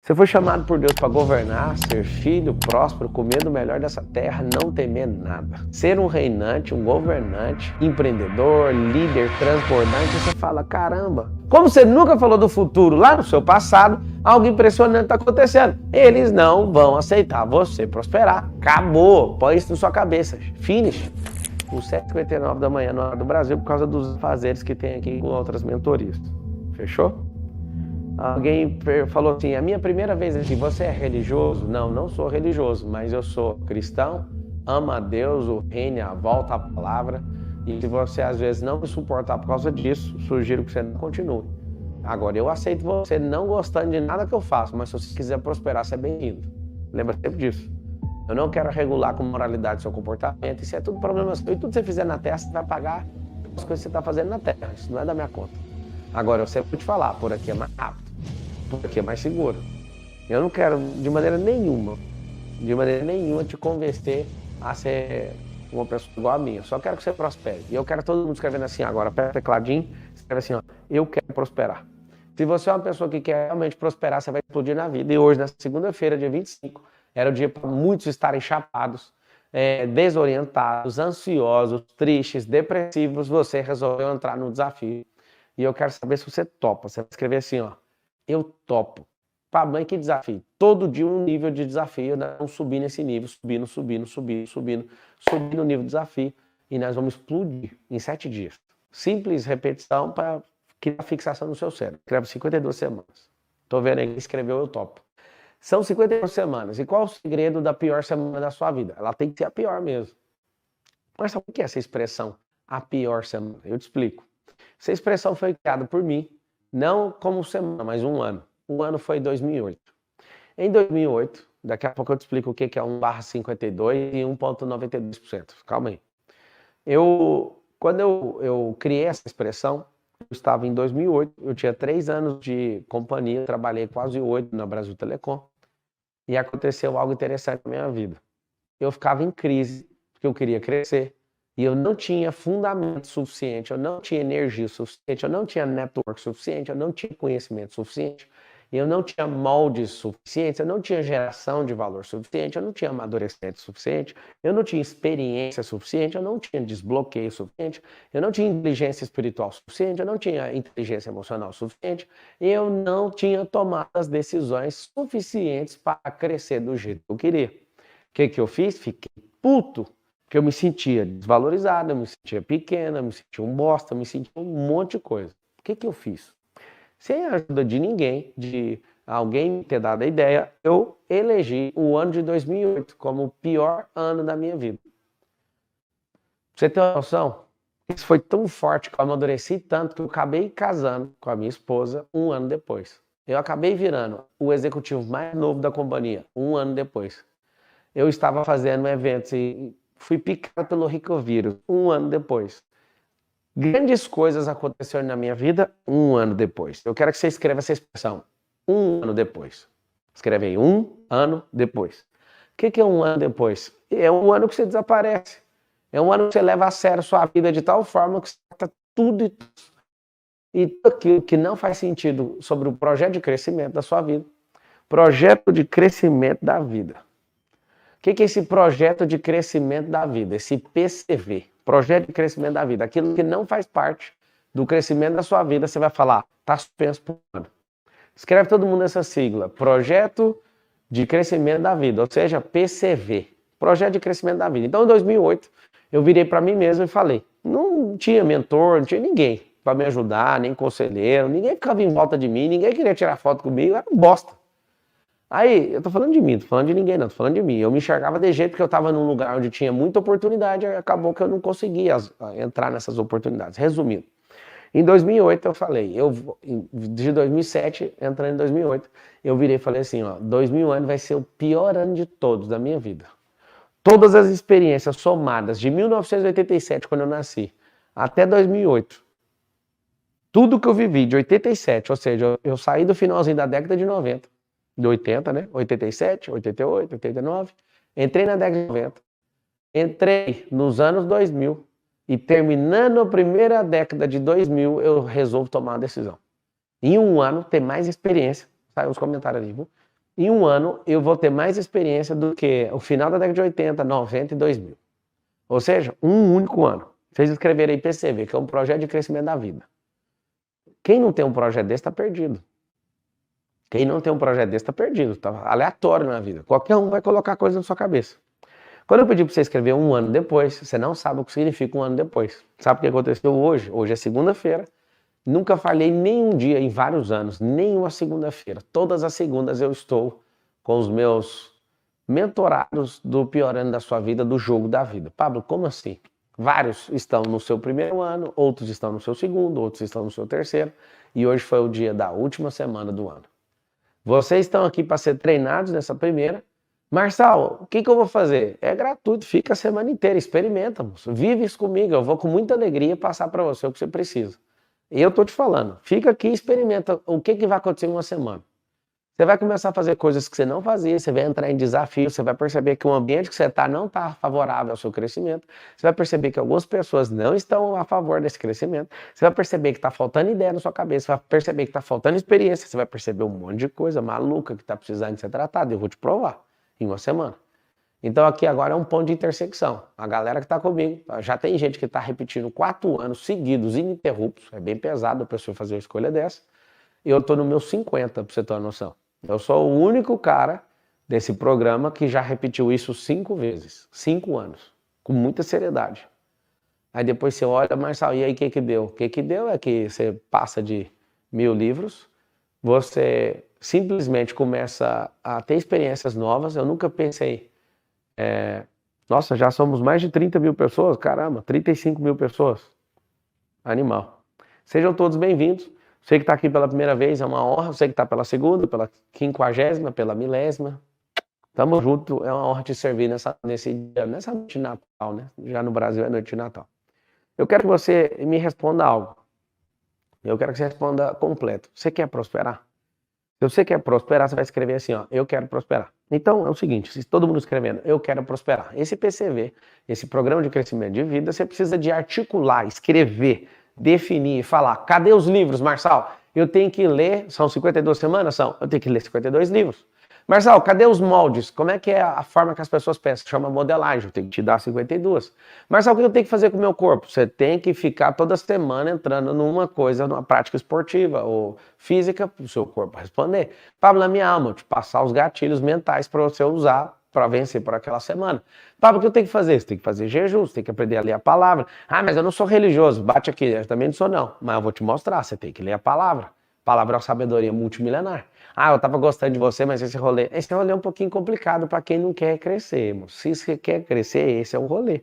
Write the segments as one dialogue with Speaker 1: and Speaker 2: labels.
Speaker 1: Você foi chamado por Deus para governar, ser filho, próspero, comer do melhor dessa terra, não temer nada. Ser um reinante, um governante, empreendedor, líder, transbordante, você fala, caramba, como você nunca falou do futuro lá no seu passado, algo impressionante está acontecendo. Eles não vão aceitar você prosperar. Acabou, põe isso na sua cabeça. Finish. Os 7h59 da manhã, na hora do Brasil, por causa dos fazeres que tem aqui com outras mentorias. Fechou? Alguém falou assim, a minha primeira vez aqui, você é religioso? Não, não sou religioso, mas eu sou cristão, amo a Deus, o reino, a volta à palavra. E se você às vezes não me suportar por causa disso, sugiro que você não continue. Agora, eu aceito você não gostando de nada que eu faço, mas se você quiser prosperar, você é bem-vindo. Lembra sempre disso. Eu não quero regular com moralidade seu comportamento, isso é tudo problema seu. E tudo que você fizer na terra, você vai pagar as coisas que você está fazendo na terra. Isso não é da minha conta. Agora, eu sempre vou te falar, por aqui é mais rápido, por aqui é mais seguro. Eu não quero, de maneira nenhuma, te convencer a ser uma pessoa igual a minha. Eu só quero que você prospere. E eu quero todo mundo escrevendo assim agora, aperta o tecladinho, escreve assim, ó, eu quero prosperar. Se você é uma pessoa que quer realmente prosperar, você vai explodir na vida. E hoje, na segunda-feira, dia 25, era o dia para muitos estarem chapados, desorientados, ansiosos, tristes, depressivos. Você resolveu entrar no desafio. E eu quero saber se você topa. Você vai escrever assim, ó, eu topo. Pablo, que desafio? Todo dia um nível de desafio, nós vamos subir nesse nível, subindo o nível de desafio. E nós vamos explodir em 7 dias. Simples repetição para criar fixação no seu cérebro. Escreve 52 semanas. Tô vendo aí que escreveu eu topo. São 52 semanas. E qual o segredo da pior semana da sua vida? Ela tem que ser a pior mesmo. Mas sabe o que é essa expressão? A pior semana. Eu te explico. Essa expressão foi criada por mim, não como semana, mas um ano. O ano foi 2008. Em 2008, daqui a pouco eu te explico o que é 1/52 e 1,92%. Calma aí. Quando eu criei essa expressão, eu estava em 2008, eu tinha 3 anos de companhia, trabalhei quase 8 na Brasil Telecom, e aconteceu algo interessante na minha vida. Eu ficava em crise, porque eu queria crescer, e eu não tinha fundamento suficiente, eu não tinha energia suficiente, eu não tinha network suficiente, eu não tinha conhecimento suficiente, eu não tinha moldes suficientes, eu não tinha geração de valor suficiente, eu não tinha amadurecimento suficiente, eu não tinha experiência suficiente, eu não tinha desbloqueio suficiente, eu não tinha inteligência espiritual suficiente, eu não tinha inteligência emocional suficiente, eu não tinha tomado as decisões suficientes para crescer do jeito que eu queria. O que eu fiz? Fiquei puto, porque eu me sentia desvalorizado, eu me sentia pequeno, eu me sentia um bosta, eu me sentia um monte de coisa. O que eu fiz? Sem a ajuda de ninguém, de alguém me ter dado a ideia, eu elegi o ano de 2008 como o pior ano da minha vida. Pra você ter uma noção, isso foi tão forte que eu amadureci tanto que eu acabei casando com a minha esposa um ano depois. Eu acabei virando o executivo mais novo da companhia um ano depois. Eu estava fazendo eventos e fui picado pelo Ricovírus um ano depois. Grandes coisas aconteceram na minha vida um ano depois. Eu quero que você escreva essa expressão, um ano depois. Escreve aí, 1 ano depois. O que é 1 ano depois? É um ano que você desaparece. É um ano que você leva a sério sua vida de tal forma que você trata tudo e tudo aquilo que não faz sentido sobre o projeto de crescimento da sua vida. Projeto de crescimento da vida. O que é esse projeto de crescimento da vida? Esse PCV, projeto de crescimento da vida. Aquilo que não faz parte do crescimento da sua vida, você vai falar, está suspenso por um ano. Escreve todo mundo essa sigla, projeto de crescimento da vida, ou seja, PCV, projeto de crescimento da vida. Então, em 2008, eu virei para mim mesmo e falei, não tinha mentor, não tinha ninguém para me ajudar, nem conselheiro, ninguém ficava em volta de mim, ninguém queria tirar foto comigo, era um bosta. Aí, eu tô falando de mim, não tô falando de ninguém não, tô falando de mim. Eu me enxergava de jeito que eu tava num lugar onde tinha muita oportunidade e acabou que eu não conseguia entrar nessas oportunidades. Resumindo, em 2008 eu falei, de 2007, entrando em 2008, eu virei e falei assim, ó, 2001 vai ser o pior ano de todos da minha vida. Todas as experiências somadas de 1987, quando eu nasci, até 2008, tudo que eu vivi de 87, ou seja, eu saí do finalzinho da década de 90, de 80, né? 87, 88, 89. Entrei na década de 90. Entrei nos anos 2000. E terminando a primeira década de 2000, eu resolvo tomar uma decisão. Em um ano, ter mais experiência. Saiu os comentários ali, viu? Em um ano, eu vou ter mais experiência do que o final da década de 80, 90 e 2000. Ou seja, um único ano. Vocês escreveram aí PCV, que é um projeto de crescimento da vida. Quem não tem um projeto desse está perdido. Quem não tem um projeto desse está perdido, está aleatório na vida. Qualquer um vai colocar coisa na sua cabeça. Quando eu pedi para você escrever um ano depois, você não sabe o que significa um ano depois. Sabe o que aconteceu hoje? Hoje é segunda-feira. Nunca falhei nenhum dia em vários anos, nenhuma segunda-feira. Todas as segundas eu estou com os meus mentorados do pior ano da sua vida, do jogo da vida. Pablo, como assim? Vários estão no seu primeiro ano, outros estão no seu segundo, outros estão no seu terceiro. E hoje foi o dia da última semana do ano. Vocês estão aqui para ser treinados nessa primeira. Marçal, o que eu vou fazer? É gratuito, fica a semana inteira, experimenta, moço. Vive isso comigo, eu vou com muita alegria passar para você o que você precisa. E eu tô te falando, fica aqui e experimenta o que vai acontecer em uma semana. Você vai começar a fazer coisas que você não fazia, você vai entrar em desafio, você vai perceber que o ambiente que você está não está favorável ao seu crescimento, você vai perceber que algumas pessoas não estão a favor desse crescimento, você vai perceber que está faltando ideia na sua cabeça, você vai perceber que está faltando experiência, você vai perceber um monte de coisa maluca que está precisando de ser tratada, eu vou te provar em uma semana. Então aqui agora é um ponto de intersecção. A galera que está comigo, já tem gente que está repetindo 4 anos seguidos, ininterruptos, é bem pesado a pessoa fazer uma escolha dessa, e eu estou no meu 50, para você ter uma noção. Eu sou o único cara desse programa que já repetiu isso 5 vezes, 5 anos, com muita seriedade. Aí depois você olha, Marçal, e aí o que deu? O que deu é que você passa de 1000 livros, você simplesmente começa a ter experiências novas. Eu nunca pensei, nossa, já somos mais de 30 mil pessoas, caramba, 35 mil pessoas, animal. Sejam todos bem-vindos. Você que está aqui pela primeira vez, é uma honra. Você que está pela segunda, pela 50ª, pela 1000ª. Tamo junto, é uma honra te servir nessa noite de Natal, né? Já no Brasil é noite de Natal. Eu quero que você me responda algo. Eu quero que você responda completo. Você quer prosperar? Se você quer prosperar, você vai escrever assim, ó, eu quero prosperar. Então é o seguinte, se todo mundo escrevendo, eu quero prosperar. Esse PCV, esse Programa de Crescimento de Vida, você precisa de articular, escrever, definir, falar. Cadê os livros, Marçal? Eu tenho que ler, são 52 semanas? São. Eu tenho que ler 52 livros. Marçal, cadê os moldes? Como é que é a forma que as pessoas pensam? Chama modelagem, eu tenho que te dar 52. Marçal, o que eu tenho que fazer com o meu corpo? Você tem que ficar toda semana entrando numa coisa, numa prática esportiva ou física, para o seu corpo responder. Pablo, na minha alma, eu te passar os gatilhos mentais para você usar para vencer por aquela semana. Pablo, o que eu tenho que fazer? Você tem que fazer jejum, você tem que aprender a ler a palavra. Ah, mas eu não sou religioso, bate aqui, eu também não sou não, mas eu vou te mostrar, você tem que ler a palavra. A palavra é uma sabedoria multimilenar. Ah, eu tava gostando de você, mas esse rolê é um pouquinho complicado para quem não quer crescer, irmão. Se você quer crescer, esse é o rolê.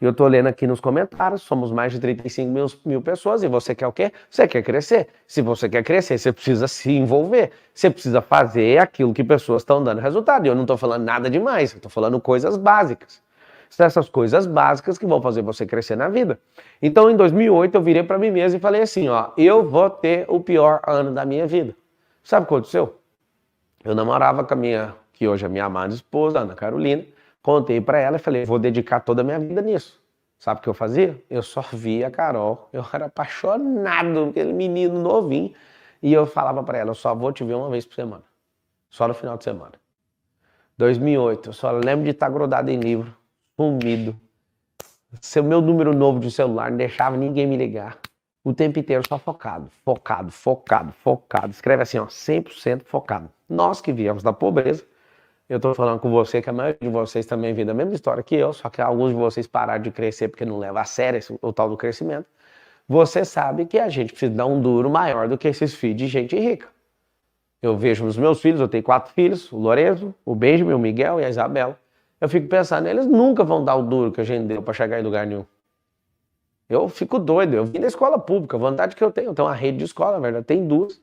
Speaker 1: E eu tô lendo aqui nos comentários, somos mais de 35 mil pessoas, e você quer o quê? Você quer crescer. Se você quer crescer, você precisa se envolver. Você precisa fazer aquilo que pessoas estão dando resultado. E eu não tô falando nada demais, eu tô falando coisas básicas. São essas coisas básicas que vão fazer você crescer na vida. Então, em 2008, eu virei para mim mesmo e falei assim, ó, eu vou ter o pior ano da minha vida. Sabe o que aconteceu? Eu namorava com a minha, que hoje é minha amada esposa, Ana Carolina. Contei para ela e falei, vou dedicar toda a minha vida nisso. Sabe o que eu fazia? Eu só via a Carol, eu era apaixonado, aquele menino novinho, e eu falava para ela, eu só vou te ver uma vez por semana, só no final de semana. 2008, eu só lembro de estar grudado em livro, sumido. Seu meu número novo de celular não deixava ninguém me ligar. O tempo inteiro só focado. Escreve assim, ó, 100% focado. Nós que viemos da pobreza, eu tô falando com você que a maioria de vocês também vem da mesma história que eu, só que alguns de vocês pararam de crescer porque não leva a sério o tal do crescimento. Você sabe que a gente precisa dar um duro maior do que esses filhos de gente rica. Eu vejo nos meus filhos, eu tenho 4 filhos, o Lorenzo, o Benjamin, o Miguel e a Isabela. Eu fico pensando, eles nunca vão dar o duro que a gente deu para chegar em lugar nenhum. Eu fico doido, eu vim da escola pública, a vontade que eu tenho uma rede de escola, na verdade, tem 2,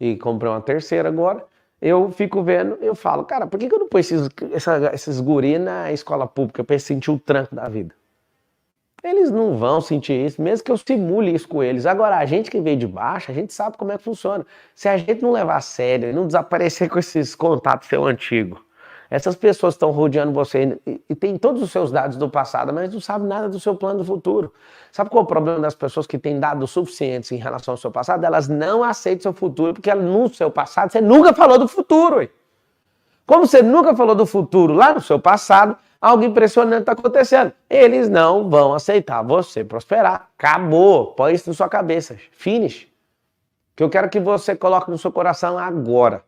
Speaker 1: e comprei uma terceira agora. Eu fico vendo, eu falo, cara, por que eu não pus esses guri na escola pública para eles sentir o tranco da vida? Eles não vão sentir isso, mesmo que eu simule isso com eles. Agora, a gente que veio de baixo, a gente sabe como é que funciona. Se a gente não levar a sério e não desaparecer com esses contatos seu antigo, essas pessoas estão rodeando você e tem todos os seus dados do passado, mas não sabem nada do seu plano do futuro. Sabe qual é o problema das pessoas que têm dados suficientes em relação ao seu passado? Elas não aceitam o seu futuro, porque no seu passado você nunca falou do futuro. Ué. Como você nunca falou do futuro lá no seu passado, algo impressionante está acontecendo. Eles não vão aceitar você prosperar. Acabou. Põe isso na sua cabeça. Finish. Que eu quero que você coloque no seu coração agora.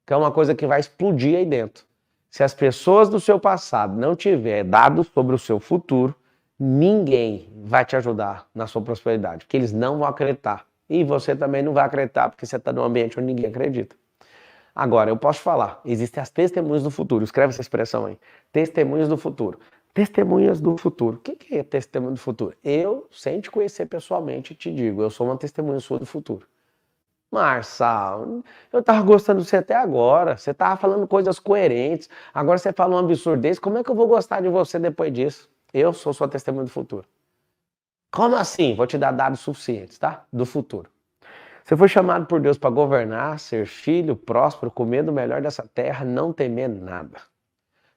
Speaker 1: Que é uma coisa que vai explodir aí dentro. Se as pessoas do seu passado não tiverem dados sobre o seu futuro, ninguém vai te ajudar na sua prosperidade. Porque eles não vão acreditar. E você também não vai acreditar, porque você está num ambiente onde ninguém acredita. Agora, eu posso falar, existem as testemunhas do futuro. Escreve essa expressão aí. Testemunhas do futuro. Testemunhas do futuro. O que é testemunha do futuro? Eu, sem te conhecer pessoalmente, te digo, eu sou uma testemunha sua do futuro. Marçal, eu tava gostando de você até agora. Você tava falando coisas coerentes. Agora você fala um absurdo desse. Como é que eu vou gostar de você depois disso? Eu sou sua testemunha do futuro. Como assim? Vou te dar dados suficientes, tá? Do futuro. Você foi chamado por Deus para governar, ser filho, próspero, comer do melhor dessa terra, não temer nada.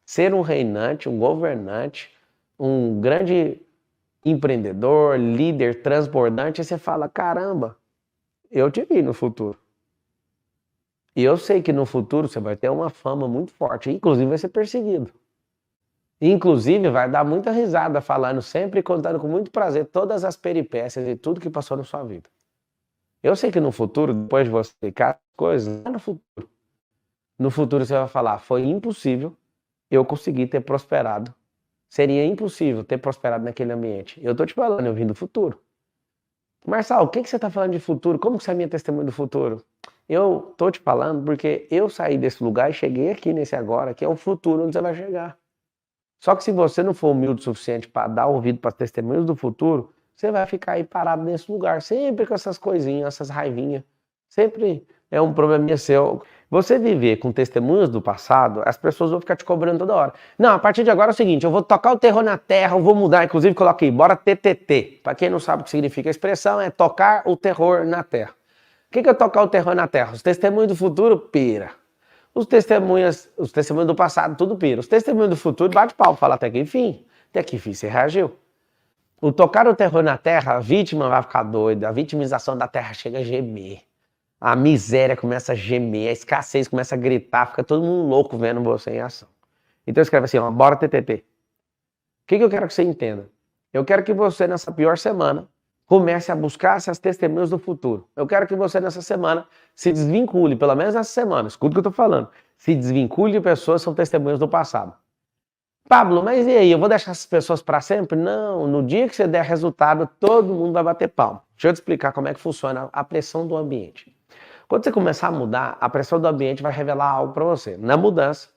Speaker 1: Ser um reinante, um governante, um grande empreendedor, líder, transbordante, e você fala, caramba, eu te vi no futuro. E eu sei que no futuro você vai ter uma fama muito forte, inclusive vai ser perseguido. Inclusive vai dar muita risada falando sempre e contando com muito prazer todas as peripécias e tudo que passou na sua vida. Eu sei que no futuro, depois de você explicar as coisas, lá no futuro você vai falar, foi impossível eu conseguir ter prosperado. Seria impossível ter prosperado naquele ambiente. Eu tô te falando, eu vim do futuro. Marçal, o que você tá falando de futuro? Como que você é minha testemunha do futuro? Eu tô te falando porque eu saí desse lugar e cheguei aqui nesse agora, que é o futuro onde você vai chegar. Só que se você não for humilde o suficiente para dar ouvido para as testemunhas do futuro, você vai ficar aí parado nesse lugar, sempre com essas coisinhas, essas raivinhas. Sempre é um probleminha seu. Você viver com testemunhas do passado, as pessoas vão ficar te cobrando toda hora. Não, a partir de agora é o seguinte, eu vou tocar o terror na terra, eu vou mudar, inclusive coloquei, bora TTT. Para quem não sabe o que significa a expressão, é tocar o terror na terra. O que é tocar o terror na terra? Os testemunhos do futuro, pira. Os testemunhos do passado, tudo pira. Os testemunhos do futuro, bate pau, fala até que enfim. Até que enfim, você reagiu. O tocar o terror na terra, a vítima vai ficar doida, a vitimização da terra chega a gemer. A miséria começa a gemer, a escassez começa a gritar, fica todo mundo louco vendo você em ação. Então escreve assim, ó, bora TTT. O que eu quero que você entenda? Eu quero que você, nessa pior semana, comece a buscar essas testemunhas do futuro. Eu quero que você, nessa semana, se desvincule, pelo menos nessa semana, escuta o que eu tô falando, se desvincule de pessoas que são testemunhas do passado. Pablo, mas e aí, eu vou deixar essas pessoas para sempre? Não, no dia que você der resultado, todo mundo vai bater palma. Deixa eu te explicar como é que funciona a pressão do ambiente. Quando você começar a mudar, a pressão do ambiente vai revelar algo para você. Na mudança,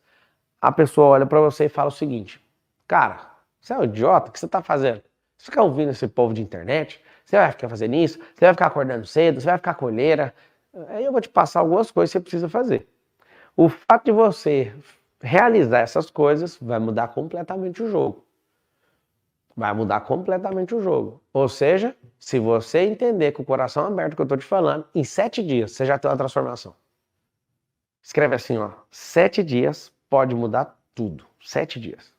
Speaker 1: a pessoa olha para você e fala o seguinte, cara, você é um idiota, o que você está fazendo? Você fica ouvindo esse povo de internet, você vai ficar fazendo isso, você vai ficar acordando cedo, você vai ficar colheira. Aí eu vou te passar algumas coisas que você precisa fazer. O fato de você realizar essas coisas vai mudar completamente o jogo. Vai mudar completamente o jogo. Ou seja, se você entender com o coração aberto que eu estou te falando, em 7 dias você já tem uma transformação. Escreve assim, ó, 7 dias pode mudar tudo. 7 dias.